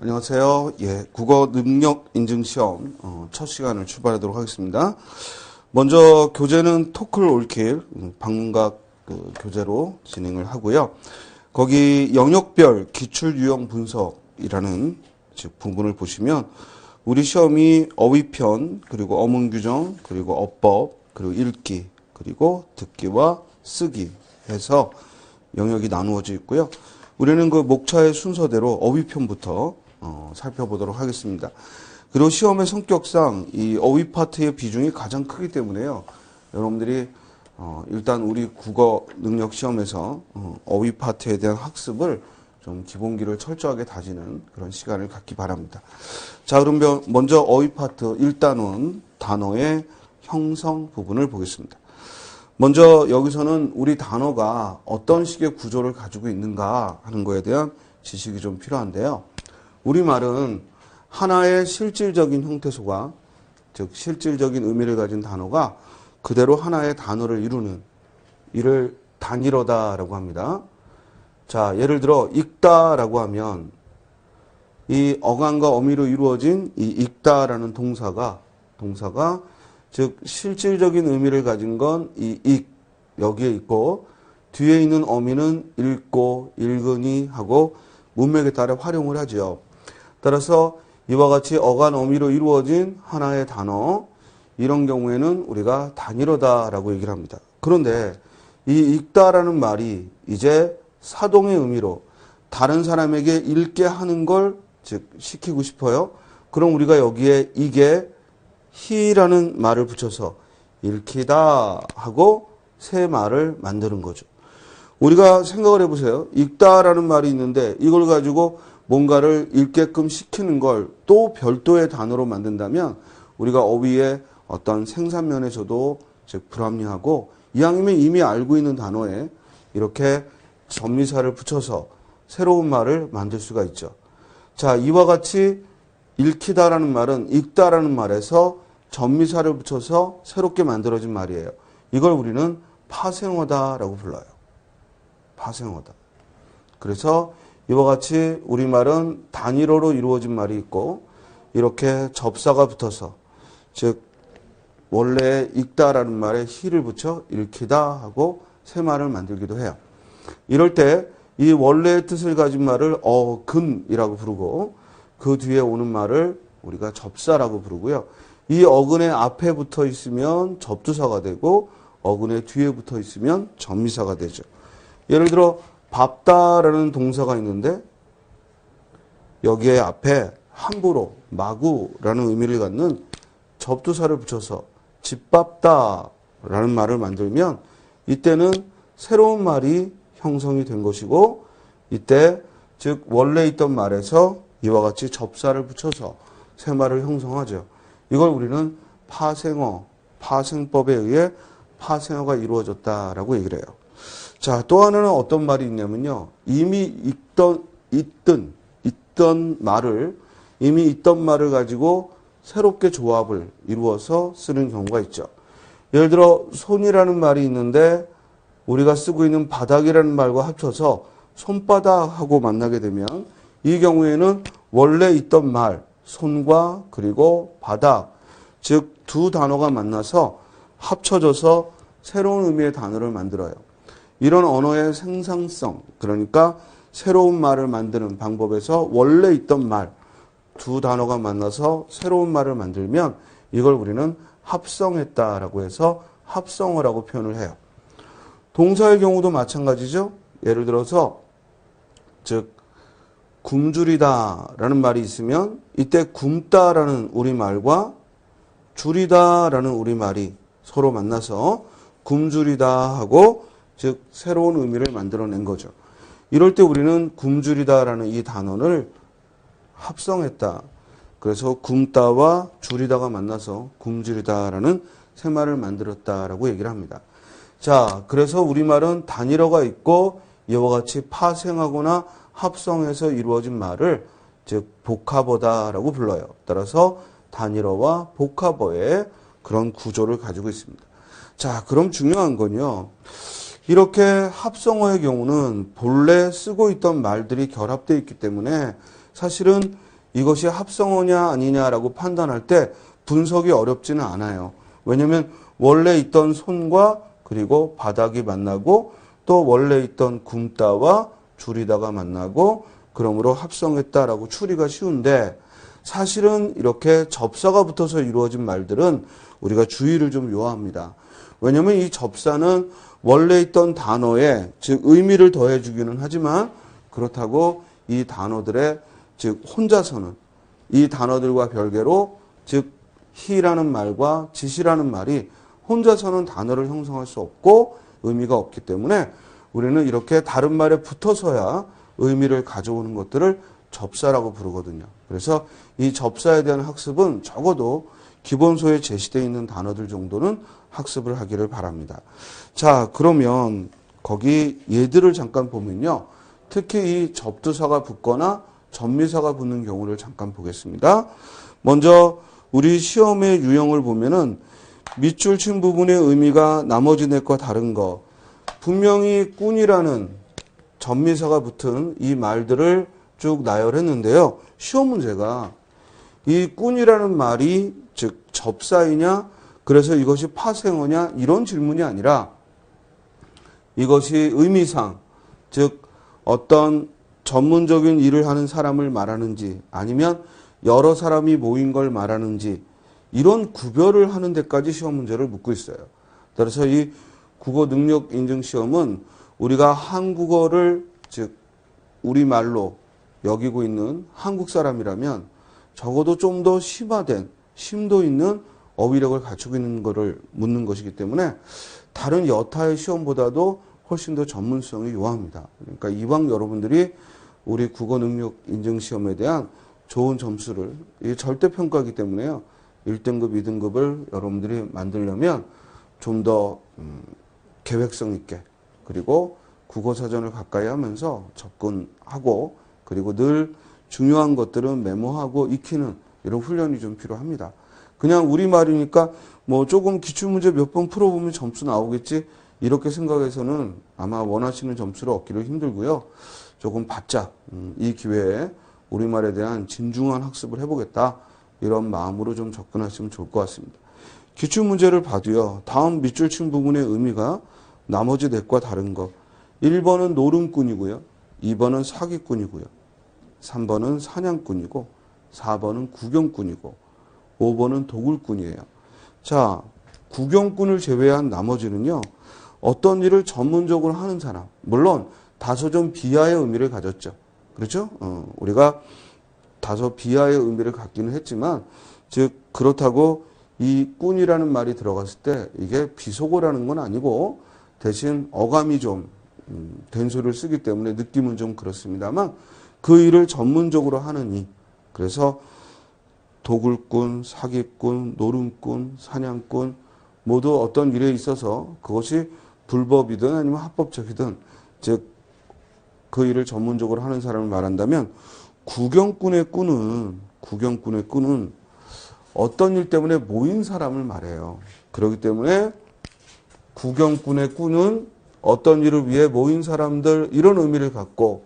안녕하세요. 국어 능력 인증 시험 첫 시간을 출발하도록 하겠습니다. 먼저 교재는 토클 올킬 방문각 교재로 진행을 하고요. 거기 영역별 기출 유형 분석이라는 즉 부분을 보시면 우리 시험이 어휘편, 그리고 어문 규정, 그리고 어법, 그리고 읽기, 그리고 듣기와 쓰기 해서 영역이 나누어져 있고요. 우리는 그 목차의 순서대로 어휘편부터 살펴보도록 하겠습니다. 그리고 시험의 성격상 이 어휘 파트의 비중이 가장 크기 때문에요. 여러분들이 일단 우리 국어 능력 시험에서 어휘 파트에 대한 학습을 좀 기본기를 철저하게 다지는 그런 시간을 갖기 바랍니다. 자, 그럼 먼저 어휘 파트 1단원 단어의 형성 부분을 보겠습니다. 먼저 여기서는 우리 단어가 어떤 식의 구조를 가지고 있는가 하는 거에 대한 지식이 좀 필요한데요. 우리말은 하나의 실질적인 형태소가, 즉 실질적인 의미를 가진 단어가 그대로 하나의 단어를 이루는 이를 단일어다라고 합니다. 자, 예를 들어 읽다라고 하면 이 어간과 어미로 이루어진 이 읽다라는 동사가 즉 실질적인 의미를 가진 건 이 여기에 있고, 뒤에 있는 어미는 읽고 읽으니 하고 문맥에 따라 활용을 하죠. 따라서 이와 같이 어간 어미로 이루어진 하나의 단어, 이런 경우에는 우리가 단일어다라고 얘기를 합니다. 그런데 이 읽다라는 말이 이제 사동의 의미로 다른 사람에게 읽게 하는 걸 즉 시키고 싶어요. 그럼 우리가 여기에 이게 히라는 말을 붙여서 읽히다 하고 새 말을 만드는 거죠. 우리가 생각을 해보세요. 읽다라는 말이 있는데 이걸 가지고 뭔가를 읽게끔 시키는 걸 또 별도의 단어로 만든다면 우리가 어휘의 어떤 생산면에서도 즉 불합리하고, 이왕이면 이미 알고 있는 단어에 이렇게 접미사를 붙여서 새로운 말을 만들 수가 있죠. 자, 이와 같이 읽히다라는 말은 읽다라는 말에서 접미사를 붙여서 새롭게 만들어진 말이에요. 이걸 우리는 파생어다라고 불러요. 파생어다. 그래서 이와 같이 우리말은 단일어로 이루어진 말이 있고, 이렇게 접사가 붙어서 즉 원래 읽다라는 말에 히를 붙여 읽히다 하고 새 말을 만들기도 해요. 이럴 때 이 원래의 뜻을 가진 말을 어근이라고 부르고, 그 뒤에 오는 말을 우리가 접사라고 부르고요. 이 어근의 앞에 붙어 있으면 접두사가 되고 어근의 뒤에 붙어 있으면 접미사가 되죠. 예를 들어 밟다라는 동사가 있는데 여기에 앞에 함부로, 마구라는 의미를 갖는 접두사를 붙여서 집밟다라는 말을 만들면 이때는 새로운 말이 형성이 된 것이고, 이때 즉 원래 있던 말에서 이와 같이 접사를 붙여서 새 말을 형성하죠. 이걸 우리는 파생어, 파생법에 의해 파생어가 이루어졌다라고 얘기를 해요. 자, 또 하나는 어떤 말이 있냐면요. 이미 있던 말을 가지고 새롭게 조합을 이루어서 쓰는 경우가 있죠. 예를 들어 손이라는 말이 있는데 우리가 쓰고 있는 바닥이라는 말과 합쳐서 손바닥하고 만나게 되면 이 경우에는 원래 있던 말, 손과 그리고 바닥, 즉 두 단어가 만나서 합쳐져서 새로운 의미의 단어를 만들어요. 이런 언어의 생산성, 그러니까 새로운 말을 만드는 방법에서 원래 있던 말, 두 단어가 만나서 새로운 말을 만들면 이걸 우리는 합성했다라고 해서 합성어라고 표현을 해요. 동사의 경우도 마찬가지죠. 예를 들어서 즉 굶주리다라는 말이 있으면 이때 굶다라는 우리말과 줄이다라는 우리말이 서로 만나서 굶주리다 하고 즉 새로운 의미를 만들어낸 거죠. 이럴 때 우리는 굶주리다라는 이 단어를 합성했다. 그래서 굶다와 줄이다가 만나서 굶주리다라는 새 말을 만들었다라고 얘기를 합니다. 자, 그래서 우리말은 단일어가 있고 이와 같이 파생하거나 합성해서 이루어진 말을 즉 복합어다라고 불러요. 따라서 단일어와 복합어의 그런 구조를 가지고 있습니다. 자, 그럼 중요한 건요. 이렇게 합성어의 경우는 본래 쓰고 있던 말들이 결합되어 있기 때문에 사실은 이것이 합성어냐 아니냐라고 판단할 때 분석이 어렵지는 않아요. 왜냐하면 원래 있던 손과 그리고 바닥이 만나고 또 원래 있던 굼다와 줄이다가 만나고 그러므로 합성했다라고 추리가 쉬운데 사실은 이렇게 접사가 붙어서 이루어진 말들은 우리가 주의를 좀 요합니다. 왜냐하면 이 접사는 원래 있던 단어에 즉 의미를 더해주기는 하지만 그렇다고 이 단어들의 즉 혼자서는 이 단어들과 별개로 즉 he라는 말과 짓이라는 말이 혼자서는 단어를 형성할 수 없고 의미가 없기 때문에 우리는 이렇게 다른 말에 붙어서야 의미를 가져오는 것들을 접사라고 부르거든요. 그래서 이 접사에 대한 학습은 적어도 기본소에 제시되어 있는 단어들 정도는 학습을 하기를 바랍니다. 자, 그러면 거기 예들을 잠깐 보면요. 특히 이 접두사가 붙거나 접미사가 붙는 경우를 잠깐 보겠습니다. 먼저 우리 시험의 유형을 보면은 밑줄 친 부분의 의미가 나머지 넷과 다른 거. 분명히 꾼이라는 접미사가 붙은 이 말들을 쭉 나열했는데요. 시험 문제가 이 꾼이라는 말이 즉 접사이냐 그래서 이것이 파생어냐 이런 질문이 아니라 이것이 의미상 즉 어떤 전문적인 일을 하는 사람을 말하는지 아니면 여러 사람이 모인 걸 말하는지 이런 구별을 하는 데까지 시험 문제를 묻고 있어요. 그래서 이 국어 능력 인증 시험은 우리가 한국어를 즉 우리말로 여기고 있는 한국 사람이라면 적어도 좀 더 심화된 심도 있는 어휘력을 갖추고 있는 것을 묻는 것이기 때문에 다른 여타의 시험보다도 훨씬 더 전문성이 요합니다. 그러니까 이왕 여러분들이 우리 국어 능력 인증 시험에 대한 좋은 점수를 이게 절대평가이기 때문에요. 1등급, 2등급을 여러분들이 만들려면 좀 더 계획성 있게 그리고 국어사전을 가까이 하면서 접근하고 그리고 늘 중요한 것들은 메모하고 익히는 이런 훈련이 좀 필요합니다. 그냥 우리말이니까 뭐 조금 기출문제 몇 번 풀어보면 점수 나오겠지 이렇게 생각해서는 아마 원하시는 점수를 얻기를 힘들고요. 조금 바짝 이 기회에 우리말에 대한 진중한 학습을 해보겠다 이런 마음으로 좀 접근하시면 좋을 것 같습니다. 기출문제를 봐도요. 다음 밑줄 친 부분의 의미가 나머지 넷과 다른 거. 1번은 노름꾼이고요. 2번은 사기꾼이고요. 3번은 사냥꾼이고 4번은 구경꾼이고 5번은 도굴꾼이에요. 자, 구경꾼을 제외한 나머지는요. 어떤 일을 전문적으로 하는 사람. 물론 다소 좀 비하의 의미를 가졌죠. 그렇죠? 우리가 다소 비하의 의미를 갖기는 했지만 즉 그렇다고 이 꾼이라는 말이 들어갔을 때 이게 비속어라는 건 아니고 대신 어감이 좀 된소리를 쓰기 때문에 느낌은 좀 그렇습니다만 그 일을 전문적으로 하느니 그래서 도굴꾼, 사기꾼, 노름꾼, 사냥꾼 모두 어떤 일에 있어서 그것이 불법이든 아니면 합법적이든 즉 그 일을 전문적으로 하는 사람을 말한다면 구경꾼의 꾼은 어떤 일 때문에 모인 사람을 말해요. 그렇기 때문에 구경꾼의 꾼은 어떤 일을 위해 모인 사람들 이런 의미를 갖고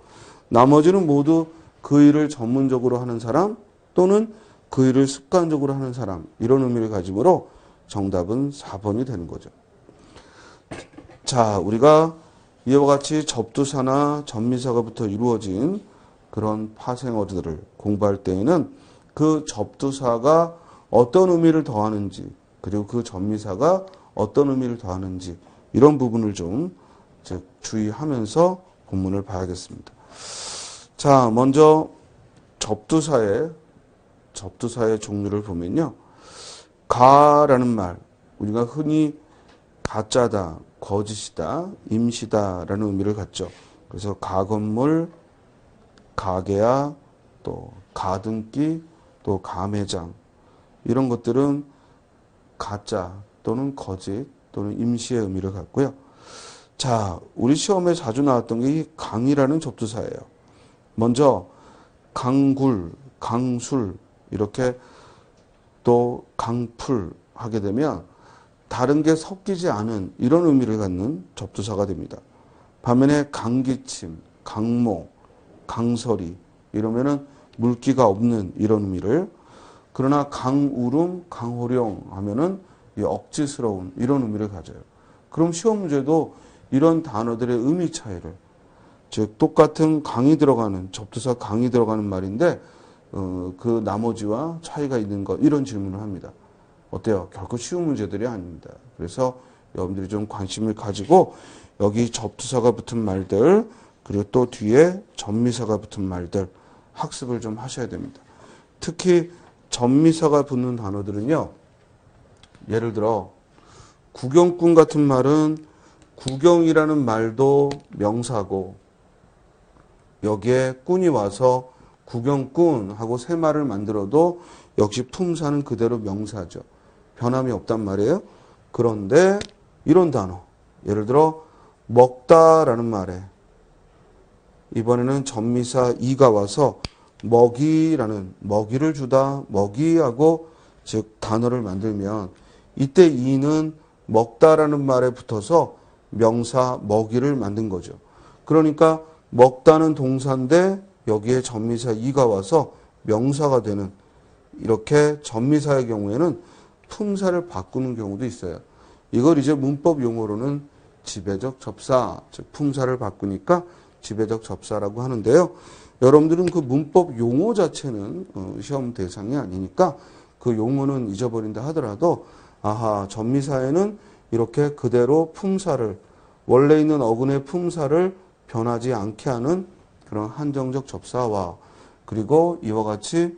나머지는 모두 그 일을 전문적으로 하는 사람 또는 그 일을 습관적으로 하는 사람 이런 의미를 가지므로 정답은 4번이 되는 거죠. 자, 우리가 이와 같이 접두사나 접미사가부터 이루어진 그런 파생어들을 공부할 때에는 그 접두사가 어떤 의미를 더하는지 그리고 그 접미사가 어떤 의미를 더하는지 이런 부분을 좀 주의하면서 본문을 봐야겠습니다. 자, 먼저 접두사의 종류를 보면요. 가라는 말, 우리가 흔히 가짜다, 거짓이다, 임시다라는 의미를 갖죠. 그래서 가건물, 가게야, 또 가등기, 또 가매장 이런 것들은 가짜 또는 거짓 또는 임시의 의미를 갖고요. 자, 우리 시험에 자주 나왔던 게 이 강이라는 접두사예요. 먼저 강굴, 강술 이렇게 또 강풀 하게 되면 다른 게 섞이지 않은 이런 의미를 갖는 접두사가 됩니다. 반면에 강기침, 강모, 강설이 이러면은 물기가 없는 이런 의미를. 그러나 강우름, 강호령 하면은 이 억지스러운 이런 의미를 가져요. 그럼 시험 문제도 이런 단어들의 의미 차이를, 즉 똑같은 강이 들어가는, 접두사 강이 들어가는 말인데 그 나머지와 차이가 있는 것, 이런 질문을 합니다. 어때요? 결코 쉬운 문제들이 아닙니다. 그래서 여러분들이 좀 관심을 가지고 여기 접두사가 붙은 말들, 그리고 또 뒤에 전미사가 붙은 말들 학습을 좀 하셔야 됩니다. 특히 전미사가 붙는 단어들은요, 예를 들어 구경꾼 같은 말은 구경이라는 말도 명사고, 여기에 꾼이 와서 구경꾼 하고 세 말을 만들어도 역시 품사는 그대로 명사죠. 변함이 없단 말이에요. 그런데 이런 단어, 예를 들어 먹다라는 말에 이번에는 전미사 이가 와서 먹이라는, 먹이를 주다, 먹이하고 즉 단어를 만들면 이때 이는 먹다라는 말에 붙어서 명사 먹이를 만든 거죠. 그러니까 먹다는 동사인데 여기에 전미사 이가 와서 명사가 되는, 이렇게 전미사의 경우에는 품사를 바꾸는 경우도 있어요. 이걸 이제 문법 용어로는 지배적 접사, 즉 품사를 바꾸니까 지배적 접사라고 하는데요. 여러분들은 그 문법 용어 자체는 시험 대상이 아니니까 그 용어는 잊어버린다 하더라도, 아하, 전미사에는 이렇게 그대로 품사를, 원래 있는 어근의 품사를 변하지 않게 하는 그런 한정적 접사와, 그리고 이와 같이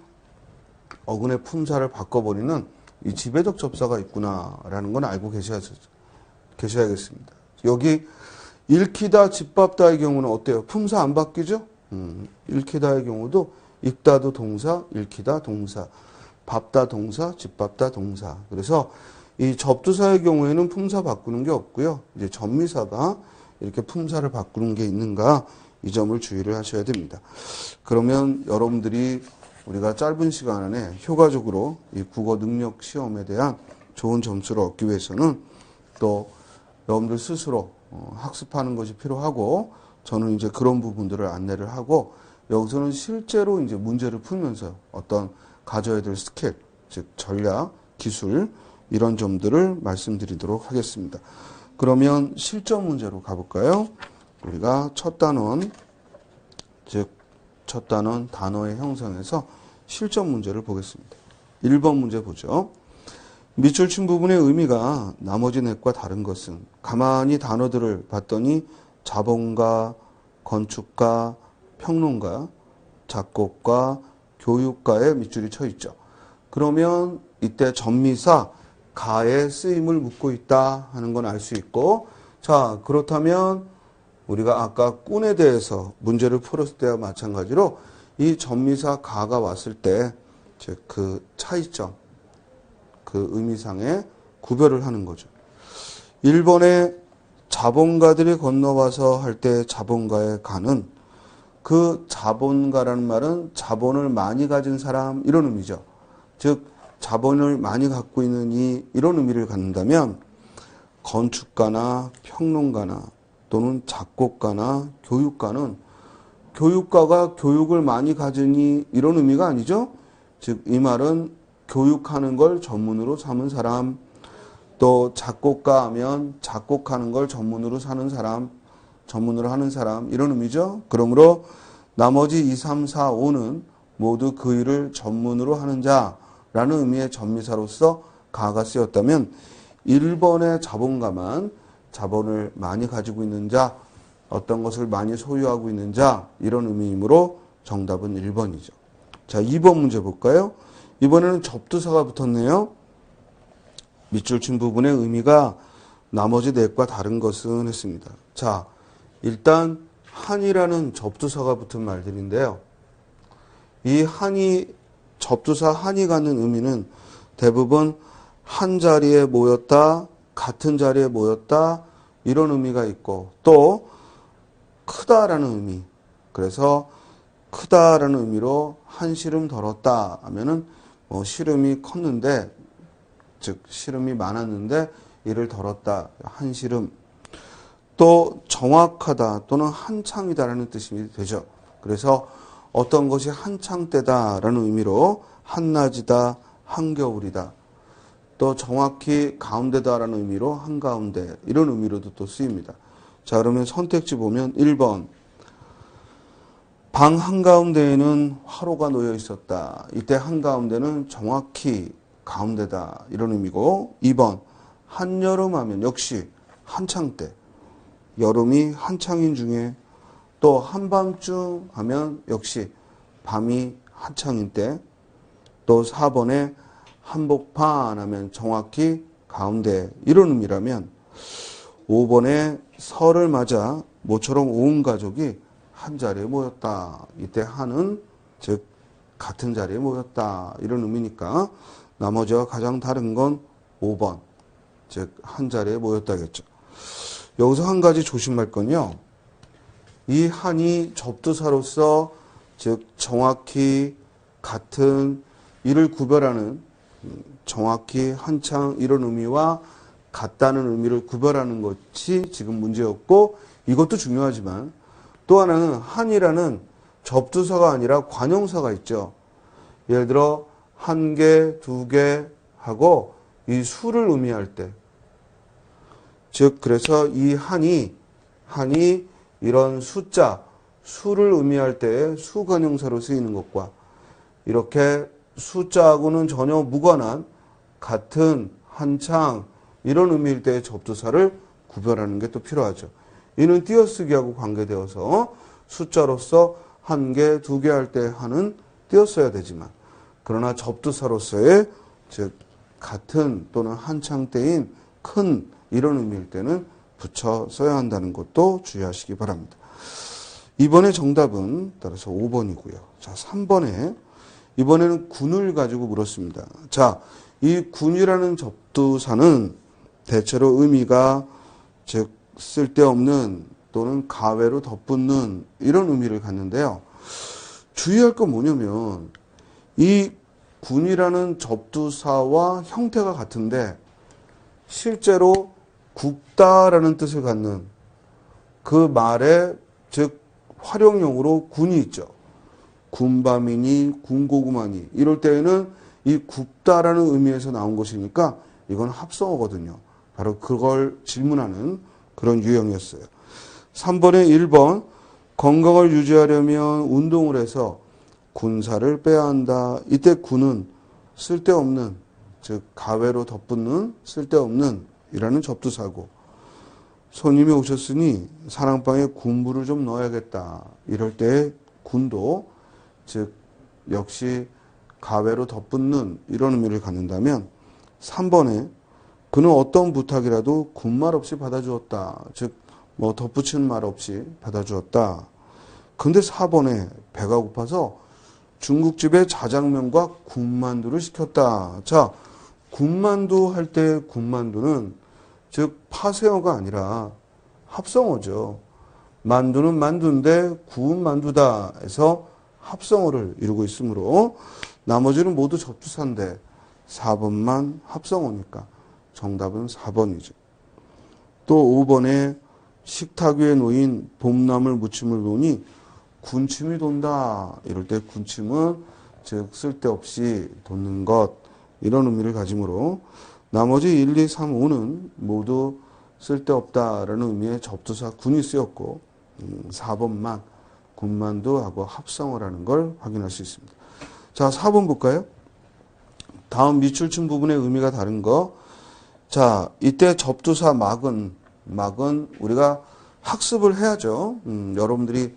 어근의 품사를 바꿔버리는 이 지배적 접사가 있구나라는 건 알고 계셔야겠습니다. 여기 읽히다, 집밥다의 경우는 어때요? 품사 안 바뀌죠? 읽히다의 경우도 읽다도 동사, 읽히다 동사, 밥다 동사, 집밥다 동사. 그래서 이 접두사의 경우에는 품사 바꾸는 게 없고요. 이제 전미사가 이렇게 품사를 바꾸는 게 있는가, 이 점을 주의를 하셔야 됩니다. 그러면 여러분들이 우리가 짧은 시간 안에 효과적으로 이 국어 능력 시험에 대한 좋은 점수를 얻기 위해서는 또 여러분들 스스로 학습하는 것이 필요하고, 저는 이제 그런 부분들을 안내를 하고, 여기서는 실제로 이제 문제를 풀면서 어떤 가져야 될 스킬, 즉 전략, 기술, 이런 점들을 말씀드리도록 하겠습니다. 그러면 실전 문제로 가볼까요? 우리가 첫 단원, 즉 첫 단원 단어의 형성에서 실전 문제를 보겠습니다. 1번 문제 보죠. 밑줄 친 부분의 의미가 나머지 넷과 다른 것은, 가만히 단어들을 봤더니 자본가, 건축가, 평론가, 작곡가, 교육가의 밑줄이 쳐 있죠. 그러면 이때 전미사 가의 쓰임을 묻고 있다 하는 건 알 수 있고, 자, 그렇다면 우리가 아까 꾼에 대해서 문제를 풀었을 때와 마찬가지로 이 전미사 가가 왔을 때 즉 그 차이점, 그 의미상의 구별을 하는 거죠. 1번에 자본가들이 건너와서 할 때 자본가의 가는, 그 자본가라는 말은 자본을 많이 가진 사람, 이런 의미죠. 즉 자본을 많이 갖고 있는 이런 의미를 갖는다면, 건축가나 평론가나 또는 작곡가나 교육가는 교육가가 교육을 많이 가지니 이런 의미가 아니죠. 즉 이 말은 교육하는 걸 전문으로 삼은 사람, 또 작곡가 하면 작곡하는 걸 전문으로 사는 사람, 전문으로 하는 사람, 이런 의미죠. 그러므로 나머지 2, 3, 4, 5는 모두 그 일을 전문으로 하는 자라는 의미의 전미사로서 가가 쓰였다면, 1번의 자본가만 자본을 많이 가지고 있는 자, 어떤 것을 많이 소유하고 있는 자, 이런 의미이므로 정답은 1번이죠. 자, 2번 문제 볼까요? 이번에는 접두사가 붙었네요. 밑줄 친 부분의 의미가 나머지 넷과 다른 것은 했습니다. 자, 일단 한이라는 접두사가 붙은 말들인데요. 이 한이, 접두사 한이 갖는 의미는 대부분 한 자리에 모였다, 같은 자리에 모였다, 이런 의미가 있고, 또 크다라는 의미, 그래서 크다라는 의미로 한 시름 덜었다 하면은 시름이 컸는데, 즉 시름이 많았는데 이를 덜었다, 한 시름. 또 정확하다 또는 한창이다라는 뜻이 되죠. 그래서 어떤 것이 한창 때다라는 의미로 한낮이다, 한겨울이다. 또 정확히 가운데다라는 의미로 한가운데 이런 의미로도 또 쓰입니다. 자, 그러면 선택지 보면 1번 방 한가운데에는 화로가 놓여 있었다. 이때 한가운데는 정확히 가운데다 이런 의미고 2번 한여름 하면 역시 한창 때 여름이 한창인 중에 또 한밤중 하면 역시 밤이 한창인 때 또 4번에 한복판 하면 정확히 가운데 이런 의미라면 5번에 설을 맞아 모처럼 온 가족이 한 자리에 모였다. 이때 한은 즉 같은 자리에 모였다. 이런 의미니까 나머지와 가장 다른 건 5번. 즉 한 자리에 모였다겠죠. 여기서 한 가지 조심할 건요. 이 한이 접두사로서 즉 정확히 같은 이를 구별하는 정확히 한창 이런 의미와 같다는 의미를 구별하는 것이 지금 문제였고 이것도 중요하지만 또 하나는 한이라는 접두사가 아니라 관용사가 있죠. 예를 들어 한 개, 두 개 하고 이 수를 의미할 때 즉 그래서 이 한이 이런 숫자, 수를 의미할 때 수관용사로 쓰이는 것과 이렇게 숫자하고는 전혀 무관한 같은 한창 이런 의미일 때의 접두사를 구별하는 게 또 필요하죠. 이는 띄어쓰기하고 관계되어서 숫자로서 한 개, 두 개 할 때 한은 띄었어야 되지만 그러나 접두사로서의 즉 같은 또는 한창 때인 큰 이런 의미일 때는 붙여 써야 한다는 것도 주의하시기 바랍니다. 이번에 정답은 따라서 5번이고요. 자, 3번에 이번에는 군을 가지고 물었습니다. 자, 이 군이라는 접두사는 대체로 의미가 즉 쓸데없는 또는 가외로 덧붙는 이런 의미를 갖는데요. 주의할 건 뭐냐면 이 군이라는 접두사와 형태가 같은데 실제로 굽다라는 뜻을 갖는 그 말에 즉 활용용으로 군이 있죠. 군밤이니 군고구마니 이럴 때에는 이 굽다라는 의미에서 나온 것이니까 이건 합성어거든요. 바로 그걸 질문하는 그런 유형이었어요. 3번에 1번 건강을 유지하려면 운동을 해서 군살을 빼야 한다. 이때 군은 쓸데없는 즉 가외로 덧붙는 쓸데없는 이라는 접두사고 손님이 오셨으니 사랑방에 군부를 좀 넣어야겠다. 이럴 때 군도 즉 역시 가외로 덧붙는 이런 의미를 갖는다면 3번에 그는 어떤 부탁이라도 군말 없이 받아주었다. 즉 뭐 덧붙이는 말 없이 받아주었다. 근데 4번에 배가 고파서 중국집에 자장면과 군만두를 시켰다. 자, 군만두 할 때 군만두는 즉 파세어가 아니라 합성어죠. 만두는 만두인데 구운 만두다 해서 합성어를 이루고 있으므로 나머지는 모두 접두사인데 4번만 합성어니까 정답은 4번이죠. 또 5번에 식탁 위에 놓인 봄나물 무침을 보니 군침이 돈다. 이럴 때 군침은 즉 쓸데없이 돋는 것 이런 의미를 가지므로 나머지 1, 2, 3, 5는 모두 쓸데없다라는 의미의 접두사 군이 쓰였고 4번만 군만두하고 합성어라는 걸 확인할 수 있습니다. 자, 4번 볼까요? 다음 밑줄친 부분의 의미가 다른 거. 자, 이때 접두사 막은 우리가 학습을 해야죠. 여러분들이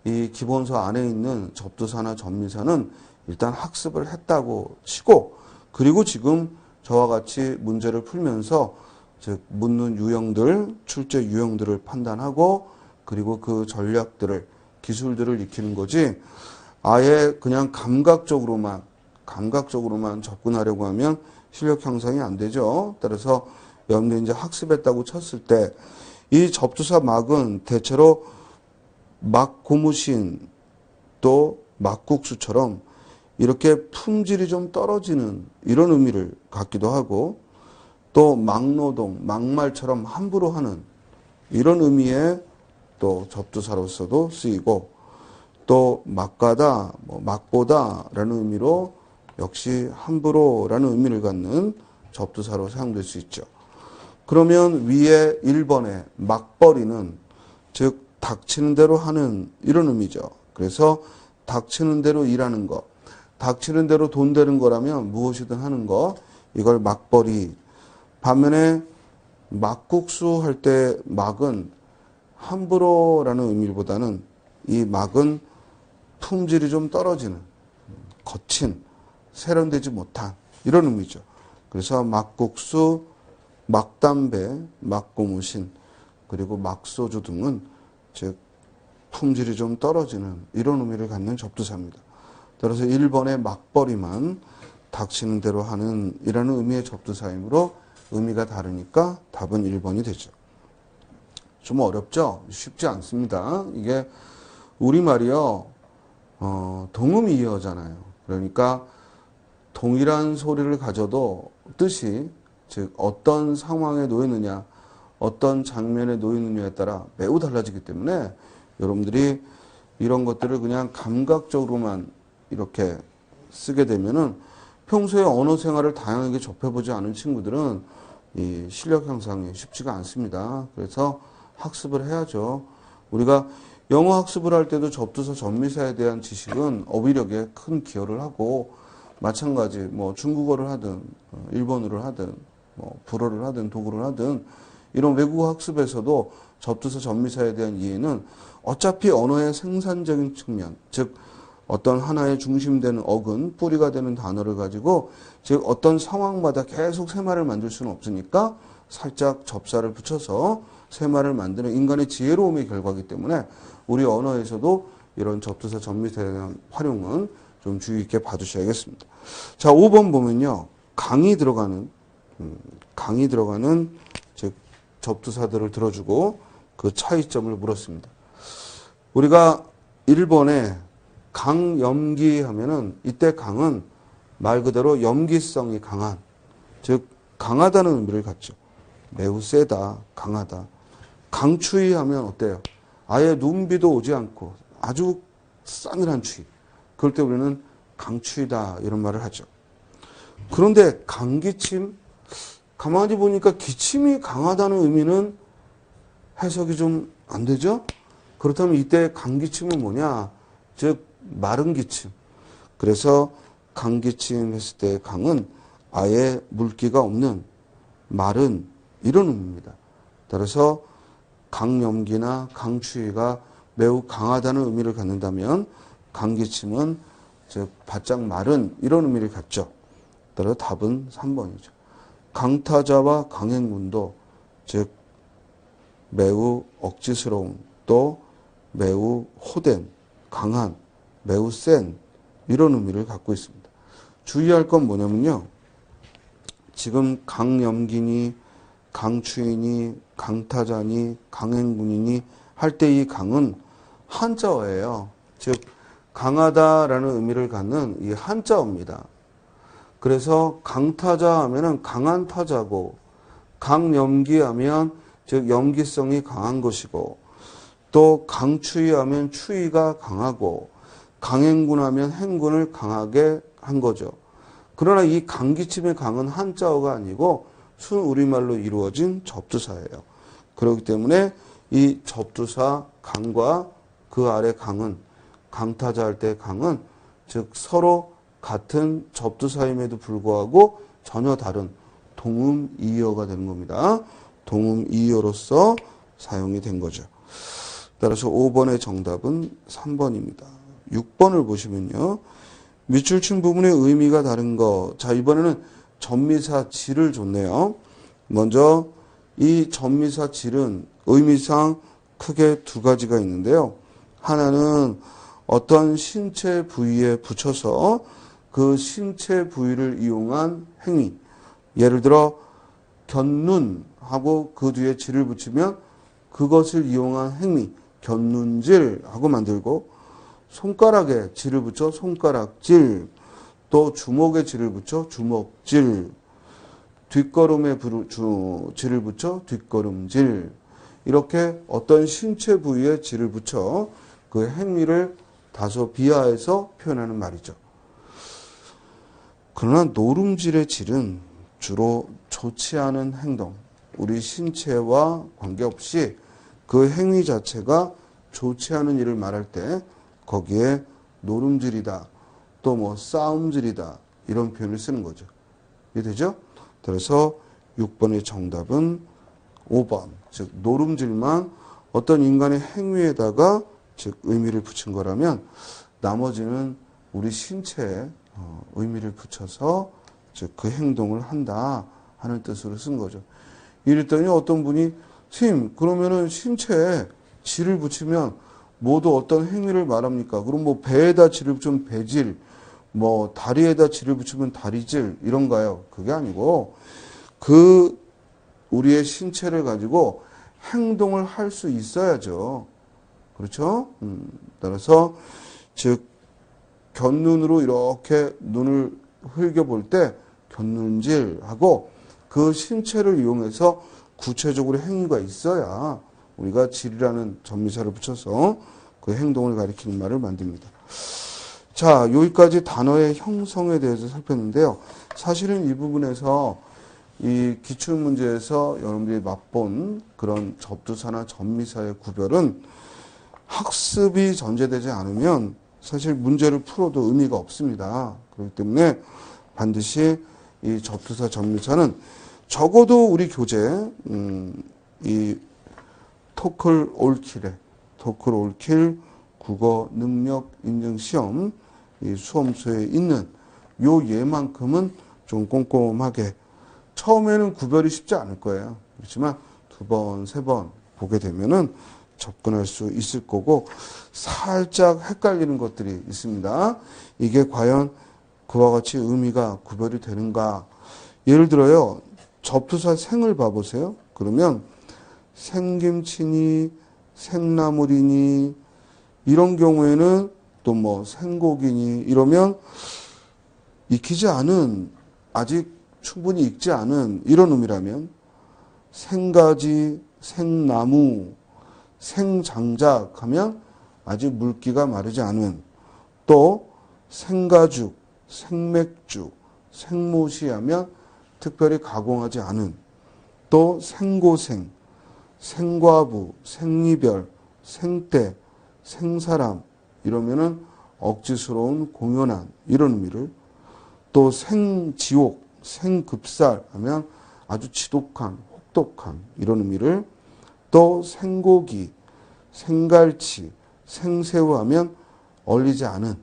이 기본서 안에 있는 접두사나 접미사는 일단 학습을 했다고 치고 그리고 지금 저와 같이 문제를 풀면서 즉 묻는 유형들, 출제 유형들을 판단하고 그리고 그 전략들을 기술들을 익히는 거지 아예 그냥 감각적으로만 접근하려고 하면 실력 향상이 안 되죠. 따라서 여러분들이 이제 학습했다고 쳤을 때 이 접두사 막은 대체로 막고무신 또 막국수처럼 이렇게 품질이 좀 떨어지는 이런 의미를 갖기도 하고 또 막노동, 막말처럼 함부로 하는 이런 의미의 또 접두사로서도 쓰이고 또 막가다, 막보다라는 의미로 역시 함부로라는 의미를 갖는 접두사로 사용될 수 있죠. 그러면 위에 1번의 막벌이는 즉 닥치는 대로 하는 이런 의미죠. 그래서 닥치는 대로 일하는 거, 닥치는 대로 돈 되는 거라면 무엇이든 하는 거, 이걸 막벌이. 반면에 막국수 할 때 막은 함부로라는 의미보다는 이 막은 품질이 좀 떨어지는, 거친, 세련되지 못한 이런 의미죠. 그래서 막국수, 막담배, 막고무신, 그리고 막소주 등은 즉 품질이 좀 떨어지는 이런 의미를 갖는 접두사입니다. 따라서 1번의 막벌이만 닥치는 대로 하는 이라는 의미의 접두사이므로 의미가 다르니까 답은 1번이 되죠. 좀 어렵죠? 쉽지 않습니다. 이게 우리말이요, 동음이어잖아요. 그러니까 동일한 소리를 가져도 뜻이, 즉 어떤 상황에 놓이느냐, 어떤 장면에 놓이느냐에 따라 매우 달라지기 때문에 여러분들이 이런 것들을 그냥 감각적으로만 이렇게 쓰게 되면은 평소에 언어 생활을 다양하게 접해보지 않은 친구들은 이 실력 향상이 쉽지가 않습니다. 그래서 학습을 해야죠. 우리가 영어 학습을 할 때도 접두사 전미사에 대한 지식은 어휘력에 큰 기여를 하고, 마찬가지 뭐 중국어를 하든 일본어를 하든 뭐 불어를 하든 독어를 하든 이런 외국어 학습에서도 접두사 전미사에 대한 이해는 어차피 언어의 생산적인 측면, 즉 어떤 하나의 중심되는 어근, 뿌리가 되는 단어를 가지고 즉 어떤 상황마다 계속 새말을 만들 수는 없으니까 살짝 접사를 붙여서 새말을 만드는 인간의 지혜로움의 결과이기 때문에 우리 언어에서도 이런 접두사 전미사에 대한 활용은 좀 주의 있게 봐주셔야겠습니다. 자, 5번 보면요. 강이 들어가는 즉 접두사들을 들어주고 그 차이점을 물었습니다. 우리가 1번에 강염기 하면은 이때 강은 말 그대로 염기성이 강한, 즉 강하다는 의미를 갖죠. 매우 세다, 강하다. 강추위 하면 어때요? 아예 눈비도 오지 않고 아주 싸늘한 추위. 그럴 때 우리는 강추위다 이런 말을 하죠. 그런데 강기침, 가만히 보니까 기침이 강하다는 의미는 해석이 좀 안 되죠? 그렇다면 이때 강기침은 뭐냐? 즉 마른 기침. 그래서 강기침 했을 때 강은 아예 물기가 없는 마른 이런 의미입니다. 따라서 강염기나 강추위가 매우 강하다는 의미를 갖는다면 강기침은 즉 바짝 마른 이런 의미를 갖죠. 따라서 답은 3번이죠. 강타자와 강행군도 즉 매우 억지스러운, 또 매우 호된, 강한, 매우 센 이런 의미를 갖고 있습니다. 주의할 건 뭐냐면요. 지금 강염기니 강추이니 강타자니 강행군이니 할 때 이 강은 한자어예요. 즉 강하다라는 의미를 갖는 이 한자어입니다. 그래서 강타자 하면은 강한 타자고, 강염기 하면 즉 염기성이 강한 것이고, 또 강추위 하면 추위가 강하고, 강행군 하면 행군을 강하게 한 거죠. 그러나 이 강기침의 강은 한자어가 아니고 순 우리말로 이루어진 접두사예요. 그렇기 때문에 이 접두사 강과 그 아래 강은, 강타자 할 때 강은 즉 서로 같은 접두사임에도 불구하고 전혀 다른 동음이어가 되는 겁니다. 동음이어로서 사용이 된 거죠. 따라서 5번의 정답은 3번입니다. 6번을 보시면요. 밑줄 친 부분의 의미가 다른 거. 자, 이번에는 전미사 질을 줬네요. 먼저 이 전미사 질은 의미상 크게 두 가지가 있는데요. 하나는 어떤 신체 부위에 붙여서 그 신체 부위를 이용한 행위. 예를 들어 견눈하고 그 뒤에 질을 붙이면 그것을 이용한 행위, 견눈질 하고 만들고, 손가락에 질을 붙여 손가락질, 또 주먹에 질을 붙여 주먹질, 뒷걸음에 질을 붙여 뒷걸음질, 이렇게 어떤 신체 부위에 질을 붙여 그 행위를 다소 비하해서 표현하는 말이죠. 그러나 노름질의 질은 주로 좋지 않은 행동, 우리 신체와 관계없이 그 행위 자체가 좋지 않은 일을 말할 때 거기에 노름질이다, 또 뭐 싸움질이다 이런 표현을 쓰는 거죠. 이해되죠? 그래서 6번의 정답은 5번, 즉 노름질만 어떤 인간의 행위에다가 즉 의미를 붙인 거라면 나머지는 우리 신체에 의미를 붙여서 즉 그 행동을 한다 하는 뜻으로 쓴 거죠. 이랬더니 어떤 분이 스님 그러면은 신체에 질을 붙이면 모두 어떤 행위를 말합니까? 그럼 뭐 배에다 질을 붙이면 배질, 뭐 다리에다 질을 붙이면 다리질 이런가요? 그게 아니고 그 우리의 신체를 가지고 행동을 할 수 있어야죠. 그렇죠? 따라서 즉 곁눈으로 이렇게 눈을 흘겨볼 때 곁눈질하고 그 신체를 이용해서 구체적으로 행위가 있어야 우리가 질이라는 전미사를 붙여서 그 행동을 가리키는 말을 만듭니다. 자, 여기까지 단어의 형성에 대해서 살폈는데요. 사실은 이 부분에서 이 기출문제에서 여러분들이 맛본 그런 접두사나 전미사의 구별은 학습이 전제되지 않으면 사실 문제를 풀어도 의미가 없습니다. 그렇기 때문에 반드시 이 접두사 전미사는 적어도 우리 교재 이 토클 올킬에 토클 올킬 국어 능력 인증 시험 이 수험서에 있는 요 예만큼은 좀 꼼꼼하게 처음에는 구별이 쉽지 않을 거예요. 그렇지만 두 번, 세 번 보게 되면은 접근할 수 있을 거고 살짝 헷갈리는 것들이 있습니다. 이게 과연 그와 같이 의미가 구별이 되는가? 예를 들어요. 접두사 생을 봐보세요. 그러면 생김치니 생나물이니 이런 경우에는 또 뭐 생고기니 이러면 익히지 않은 아직 충분히 익지 않은 이런 의미라면 생가지, 생나무, 생장작 하면 아직 물기가 마르지 않은 또 생가죽, 생맥주, 생모시 하면 특별히 가공하지 않은 또 생고생, 생과부, 생이별, 생때, 생사람 이러면은 억지스러운 공연한 이런 의미를 또 생지옥, 생급살 하면 아주 지독한, 혹독한 이런 의미를 또 생고기, 생갈치, 생새우 하면 얼리지 않은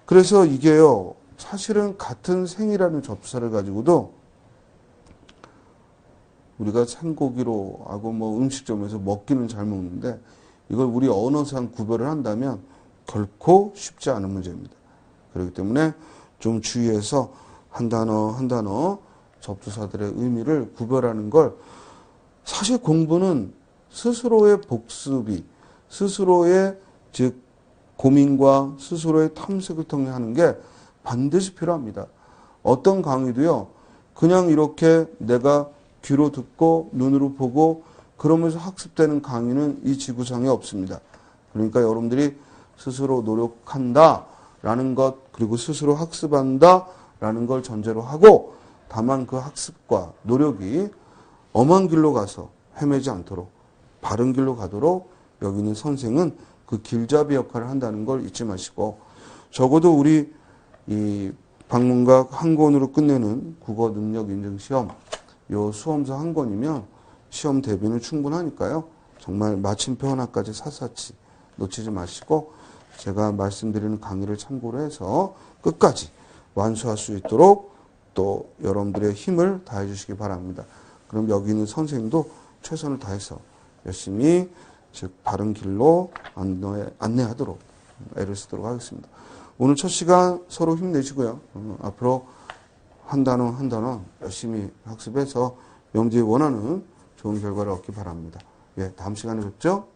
그래서 이게요 사실은 같은 생이라는 접두사를 가지고도 우리가 생고기로 하고 뭐 음식점에서 먹기는 잘 먹는데 이걸 우리 언어상 구별을 한다면 결코 쉽지 않은 문제입니다. 그렇기 때문에 좀 주의해서 한 단어 한 단어 접두사들의 의미를 구별하는 걸 사실 공부는 스스로의 복습이 스스로의 즉 고민과 스스로의 탐색을 통해 하는 게 반드시 필요합니다. 어떤 강의도요 그냥 이렇게 내가 귀로 듣고 눈으로 보고 그러면서 학습되는 강의는 이 지구상에 없습니다. 그러니까 여러분들이 스스로 노력한다라는 것 그리고 스스로 학습한다라는 걸 전제로 하고 다만 그 학습과 노력이 엄한 길로 가서 헤매지 않도록 바른 길로 가도록 여기 있는 선생은 그 길잡이 역할을 한다는 걸 잊지 마시고 적어도 우리 이 방문각 한 권으로 끝내는 국어 능력 인증 시험 요 수험서 한 권이면 시험 대비는 충분하니까요. 정말 마침표 하나까지 샅샅이 놓치지 마시고 제가 말씀드리는 강의를 참고로 해서 끝까지 완수할 수 있도록 또 여러분들의 힘을 다해 주시기 바랍니다. 그럼 여기 있는 선생님도 최선을 다해서 열심히 즉 바른 길로 안내하도록 애를 쓰도록 하겠습니다. 오늘 첫 시간 서로 힘내시고요. 앞으로 한 단어 한 단어 열심히 학습해서 명제에 원하는 좋은 결과를 얻기 바랍니다. 예, 다음 시간에 뵙죠.